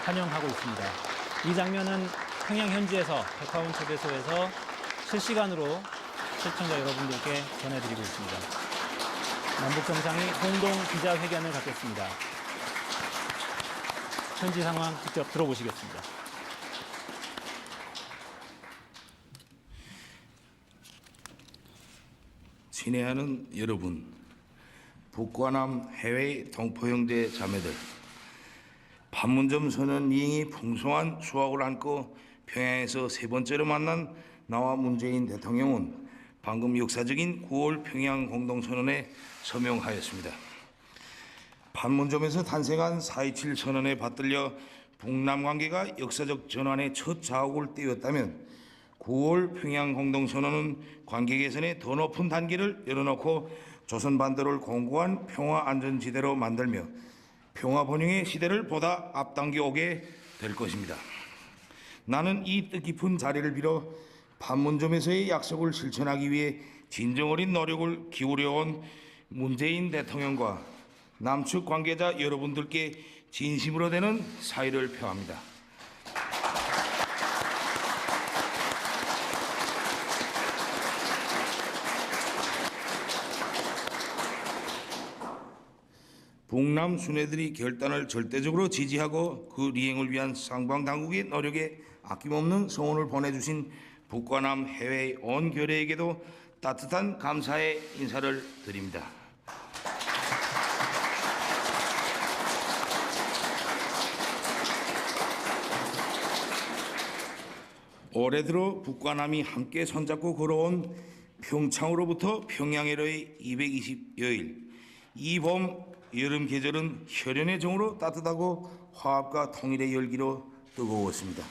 환영하고 있습니다. 이 장면은 평양 현지에서 백화원 초대소에서 실시간으로 시청자 여러분들께 전해드리고 있습니다. 남북 정상이 공동 기자회견을 갖겠습니다. 현지 상황 직접 들어보시겠습니다. 친애하는 여러분, 북과 남 해외 동포형제 자매들, 판문점 선언 이행이 풍성한 수확을 안고 평양에서 세 번째로 만난 나와 문재인 대통령은 방금 역사적인 9월 평양 공동선언에 서명하였습니다. 판문점에서 탄생한 4.27 선언에 받들려 북남 관계가 역사적 전환의 첫 자옥을 띄웠다면 9월 평양 공동선언은 관계 개선의 더 높은 단계를 열어놓고 조선 반도를 공고한 평화 안전지대로 만들며 평화 번영의 시대를 보다 앞당겨 오게 될 것입니다. 나는 이 뜻깊은 자리를 빌어 판문점에서의 약속을 실천하기 위해 진정 어린 노력을 기울여온 문재인 대통령과 남측 관계자 여러분들께 진심으로 되는 사의를 표합니다. 북남 순회들이 결단을 절대적으로 지지하고 그 이행을 위한 상방 당국의 노력에 아낌없는 성원을 보내주신 북과 남 해외 온 교례에게도 따뜻한 감사의 인사를 드립니다. 올해 들어 북과 남이 함께 손잡고 걸어온 평창으로부터 평양에로의 220여일, 이 봄 여름 계절은 혈연의 정으로 따뜻하고 화합과 통일의 열기로 뜨거웠습니다.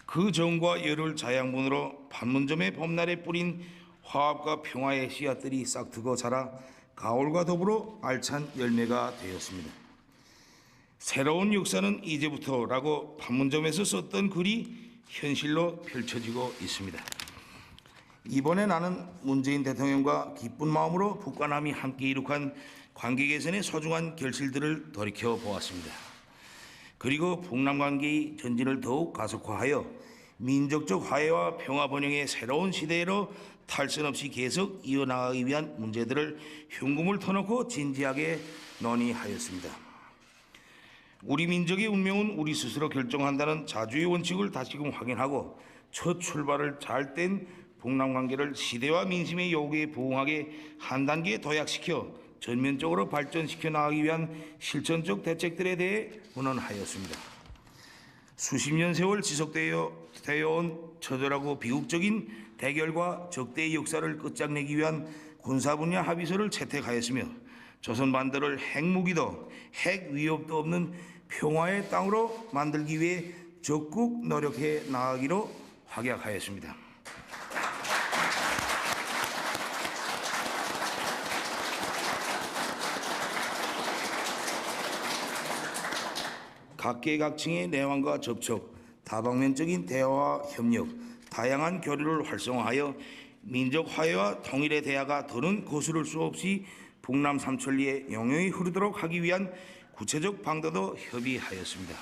그 정과 열을 자양분으로 판문점의 봄날에 뿌린 화합과 평화의 씨앗들이 싹트고 자라 가을과 더불어 알찬 열매가 되었습니다. 새로운 역사는 이제부터라고 판문점에서 썼던 글이 현실로 펼쳐지고 있습니다. 이번에 나는 문재인 대통령과 기쁜 마음으로 북과 남이 함께 이룩한 관계 개선의 소중한 결실들을 돌이켜 보았습니다. 그리고 북남 관계의 전진을 더욱 가속화하여 민족적 화해와 평화 번영의 새로운 시대로 탈선 없이 계속 이어나가기 위한 문제들을 흉금을 터놓고 진지하게 논의하였습니다. 우리 민족의 운명은 우리 스스로 결정한다는 자주의 원칙을 다시금 확인하고 첫 출발을 잘 뗀 북남 관계를 시대와 민심의 요구에 부응하게 한 단계 도약시켜 전면적으로 발전시켜 나가기 위한 실천적 대책들에 대해 논의하였습니다. 수십 년 세월 지속되어 온 처절하고 비극적인 대결과 적대의 역사를 끝장내기 위한 군사 분야 합의서를 채택하였으며 조선 반도를 핵무기도 핵 위협도 없는 평화의 땅으로 만들기 위해 적극 노력해 나가기로 확약하였습니다. 각계각층의 내환과 접촉, 다방면적인 대화와 협력, 다양한 교류를 활성화하여 민족 화해와 통일의 대화가 더는 거스를 수 없이 북남 삼천리에 영영히 흐르도록 하기 위한 구체적 방도도 협의하였습니다.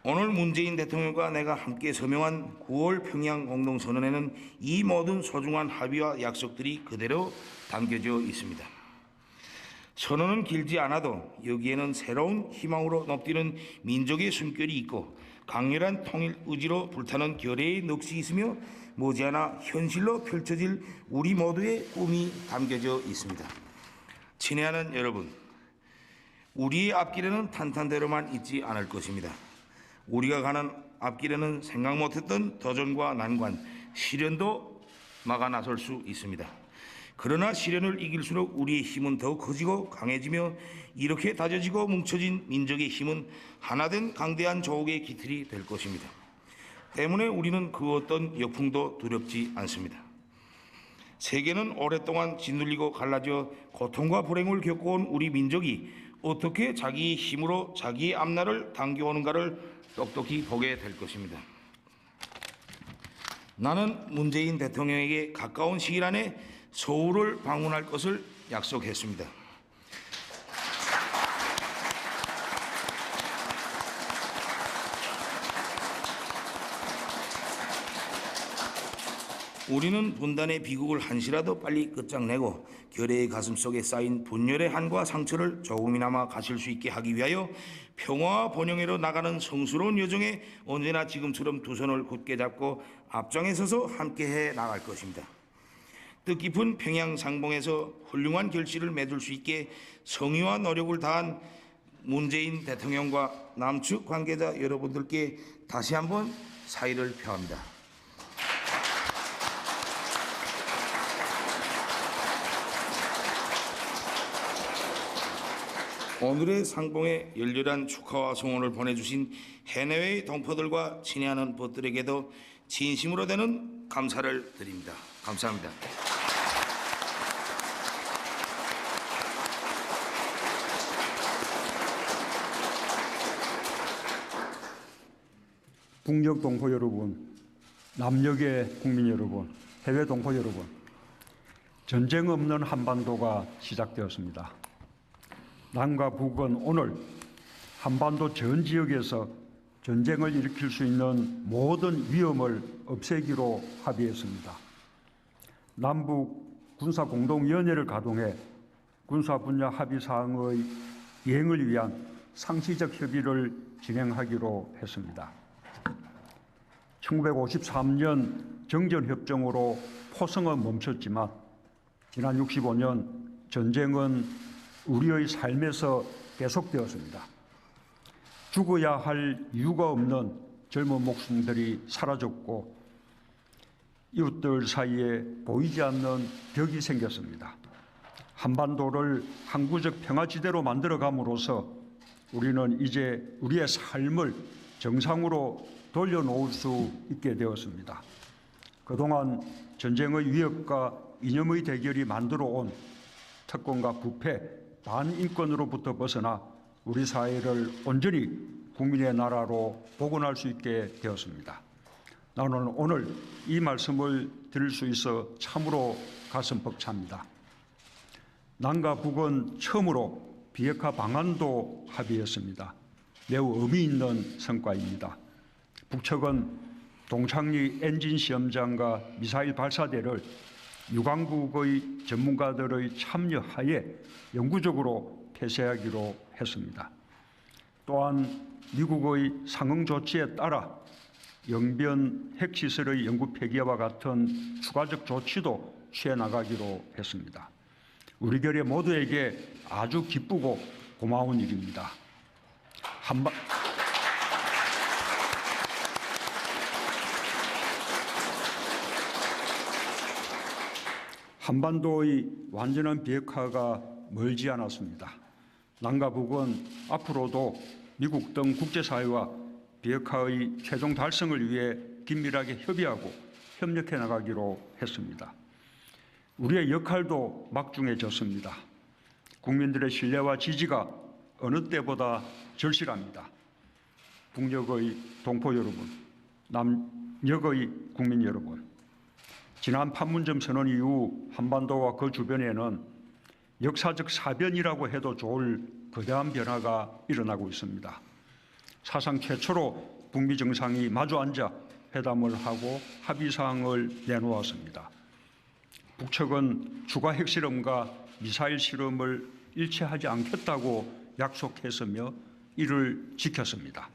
오늘 문재인 대통령과 내가 함께 서명한 9월 평양 공동선언에는 이 모든 소중한 합의와 약속들이 그대로 담겨져 있습니다. 선언은 길지 않아도 여기에는 새로운 희망으로 높디는 민족의 숨결이 있고 강렬한 통일 의지로 불타는 결의의 넋이 있으며 머지않아 현실로 펼쳐질 우리 모두의 꿈이 담겨져 있습니다. 친애하는 여러분, 우리의 앞길에는 탄탄대로만 있지 않을 것입니다. 우리가 가는 앞길에는 생각 못했던 도전과 난관, 시련도 막아 나설 수 있습니다. 그러나 시련을 이길수록 우리의 힘은 더욱 커지고 강해지며 이렇게 다져지고 뭉쳐진 민족의 힘은 하나된 강대한 조국의 기틀이 될 것입니다. 때문에 우리는 그 어떤 역풍도 두렵지 않습니다. 세계는 오랫동안 짓눌리고 갈라져 고통과 불행을 겪어온 우리 민족이 어떻게 자기의 힘으로 자기의 앞날을 당겨오는가를 똑똑히 보게 될 것입니다. 나는 문재인 대통령에게 가까운 시일 안에 서울을 방문할 것을 약속했습니다. 우리는 분단의 비극을 한시라도 빨리 끝장내고 결의의 가슴속에 쌓인 분열의 한과 상처를 조금이나마 가실 수 있게 하기 위하여 평화와 번영으로 나가는 성스러운 여정에 언제나 지금처럼 두 손을 굳게 잡고 앞장에 서서 함께해 나갈 것입니다. 뜻깊은 평양 상봉에서 훌륭한 결실을 맺을 수 있게 성의와 노력을 다한 문재인 대통령과 남측 관계자 여러분들께 다시 한번 사의를 표합니다. 오늘의 상봉에 열렬한 축하와 성원을 보내주신 해내외의 동포들과 친애하는 벗들에게도 진심으로 되는 감사를 드립니다. 감사합니다. 북녘 동포 여러분, 남녘의 국민 여러분, 해외 동포 여러분, 전쟁 없는 한반도가 시작되었습니다. 남과 북은 오늘 한반도 전 지역에서 전쟁을 일으킬 수 있는 모든 위험을 없애기로 합의했습니다. 남북 군사공동위원회를 가동해 군사 분야 합의 사항의 이행을 위한 상시적 협의를 진행하기로 했습니다. 1953년 정전협정으로 포성은 멈췄지만 지난 65년 전쟁은 우리의 삶에서 계속되었습니다. 죽어야 할 이유가 없는 젊은 목숨들이 사라졌고 이웃들 사이에 보이지 않는 벽이 생겼습니다. 한반도를 항구적 평화지대로 만들어감으로써 우리는 이제 우리의 삶을 정상으로 돌려놓을 수 있게 되었습니다. 그동안 전쟁의 위협과 이념의 대결이 만들어온 특권과 부패, 반인권으로부터 벗어나 우리 사회를 온전히 국민의 나라로 복원할 수 있게 되었습니다. 나는 오늘 이 말씀을 드릴 수 있어 참으로 가슴 벅찹니다. 남과 북은 처음으로 비핵화 방안도 합의했습니다. 매우 의미 있는 성과입니다. 북측은 동창리 엔진 시험장과 미사일 발사대를 유관국의 전문가들의 참여하에 영구적으로 폐쇄하기로 했습니다. 또한 미국의 상응 조치에 따라 영변 핵시설의 영구 폐기와 같은 추가적 조치도 취해 나가기로 했습니다. 우리 결의 모두에게 아주 기쁘고 고마운 일입니다. 한반도의 완전한 비핵화가 멀지 않았습니다. 남과 북은 앞으로도 미국 등 국제사회와 비핵화의 최종 달성을 위해 긴밀하게 협의하고 협력해 나가기로 했습니다. 우리의 역할도 막중해졌습니다. 국민들의 신뢰와 지지가 어느 때보다 절실합니다. 북녘의 동포 여러분, 남녘의 국민 여러분, 지난 판문점 선언 이후 한반도와 그 주변에는 역사적 사변이라고 해도 좋을 거대한 변화가 일어나고 있습니다. 사상 최초로 북미 정상이 마주 앉아 회담을 하고 합의사항을 내놓았습니다. 북측은 추가 핵실험과 미사일 실험을 일체하지 않겠다고 약속했으며 이를 지켰습니다.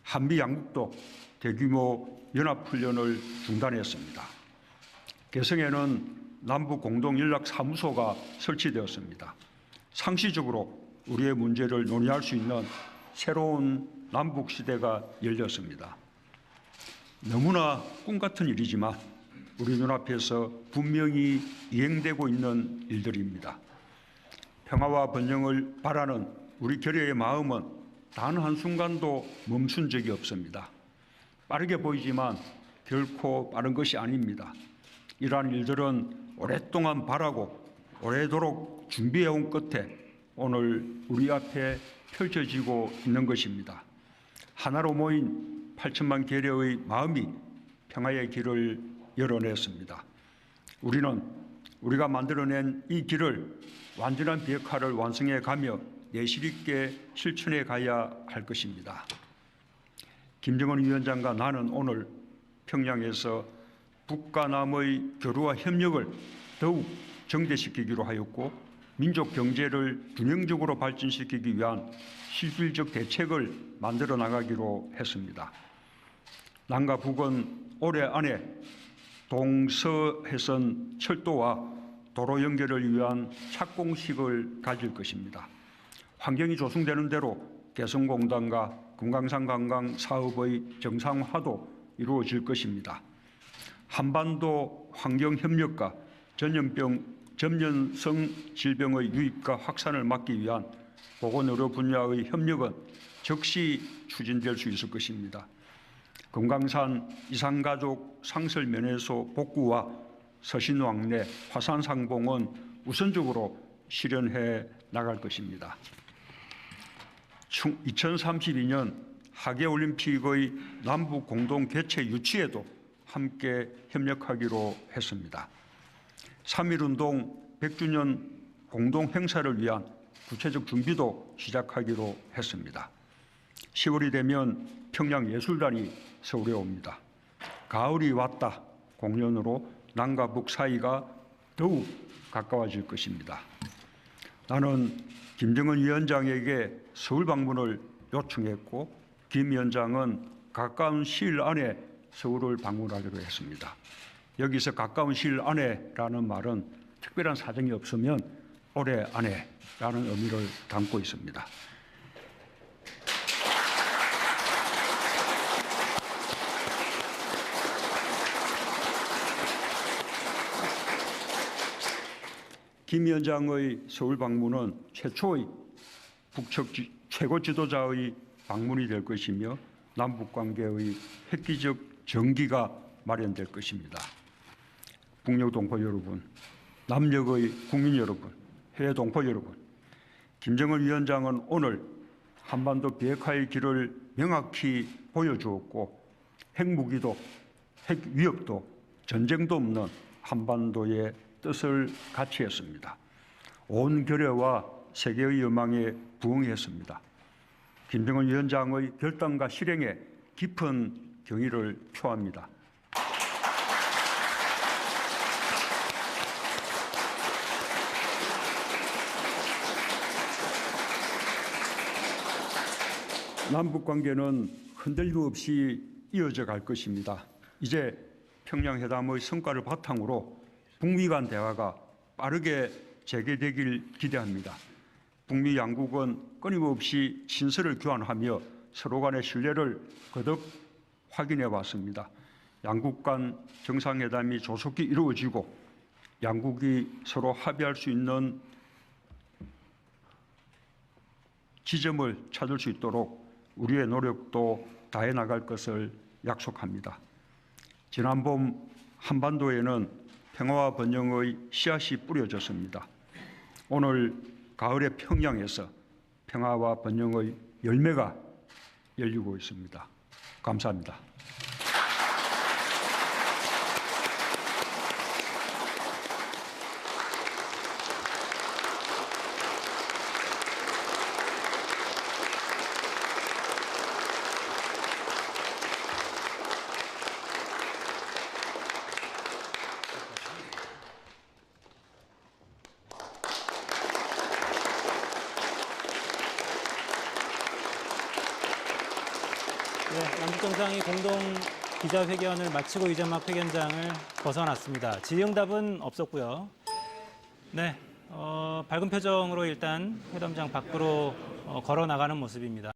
한미 양국도 대규모 연합훈련을 중단했습니다. 개성에는 남북 공동연락사무소가 설치되었습니다. 상시적으로 우리의 문제를 논의할 수 있는 새로운 남북 시대가 열렸습니다. 너무나 꿈 같은 일이지만 우리 눈앞에서 분명히 이행되고 있는 일들입니다. 평화와 번영을 바라는 우리 결의의 마음은 단 한순간도 멈춘 적이 없습니다. 빠르게 보이지만 결코 빠른 것이 아닙니다. 이러한 일들은 오랫동안 바라고 오래도록 준비해온 끝에 오늘 우리 앞에 펼쳐지고 있는 것입니다. 하나로 모인 8천만 계려의 마음이 평화의 길을 열어냈습니다. 우리는 우리가 만들어낸 이 길을 완전한 비핵화를 완성해 가며 내실 있게 실천해 가야 할 것입니다. 김정은 위원장과 나는 오늘 평양에서 북과 남의 교류와 협력을 더욱 정대시키기로 하였고 민족 경제를 균형적으로 발전시키기 위한 실질적 대책을 만들어 나가기로 했습니다. 남과 북은 올해 안에 동서해선 철도와 도로 연결을 위한 착공식을 가질 것입니다. 환경이 조성되는 대로 개성공단과 금강산 관광 사업의 정상화도 이루어질 것입니다. 한반도 환경협력과 전염성 질병의 유입과 확산을 막기 위한 보건의료 분야의 협력은 즉시 추진될 수 있을 것입니다. 금강산 이산가족 상설면회소 복구와 서신왕래 화산상봉은 우선적으로 실현해 나갈 것입니다. 2032년 하계올림픽의 남북 공동 개최 유치에도 함께 협력하기로 했습니다. 3.1운동 100주년 공동 행사를 위한 구체적 준비도 시작하기로 했습니다. 10월이 되면 평양예술단이 서울에 옵니다. 가을이 왔다 공연으로 남과 북 사이가 더욱 가까워질 것입니다. 나는 김정은 위원장에게 서울 방문을 요청했고 김 위원장은 가까운 시일 안에 서울을 방문하기로 했습니다. 여기서 가까운 시일 안에라는 말은 특별한 사정이 없으면 올해 안에라는 의미를 담고 있습니다. 김 위원장의 서울 방문은 최초의 북측 최고 지도자의 방문이 될 것이며 남북 관계의 획기적 전기가 마련될 것입니다. 북녘 동포 여러분, 남녘의 국민 여러분, 해외 동포 여러분, 김정은 위원장은 오늘 한반도 비핵화의 길을 명확히 보여주었고 핵무기도 핵위협도 전쟁도 없는 한반도의 뜻을 같이 했습니다. 온 결여와 세계의 여망에 부응했습니다. 김정은 위원장의 결단과 실행에 깊은 경의를 표합니다. 남북 관계는 흔들림 없이 이어져 갈 것입니다. 이제 평양회담의 성과를 바탕으로 북미 간 대화가 빠르게 재개되길 기대합니다. 북미 양국은 끊임없이 친서를 교환하며 서로 간의 신뢰를 거듭 확인해 왔습니다. 양국 간 정상회담이 조속히 이루어지고 양국이 서로 합의할 수 있는 지점을 찾을 수 있도록 우리의 노력도 다해 나갈 것을 약속합니다. 지난 봄 한반도에는 평화와 번영의 씨앗이 뿌려졌습니다. 오늘 가을의 평양에서 평화와 번영의 열매가 열리고 있습니다. 감사합니다. 네, 남북 정상이 공동 기자회견을 마치고 이제 막 회견장을 벗어났습니다. 질의응답은 없었고요. 네, 밝은 표정으로 일단 회담장 밖으로 걸어 나가는 모습입니다.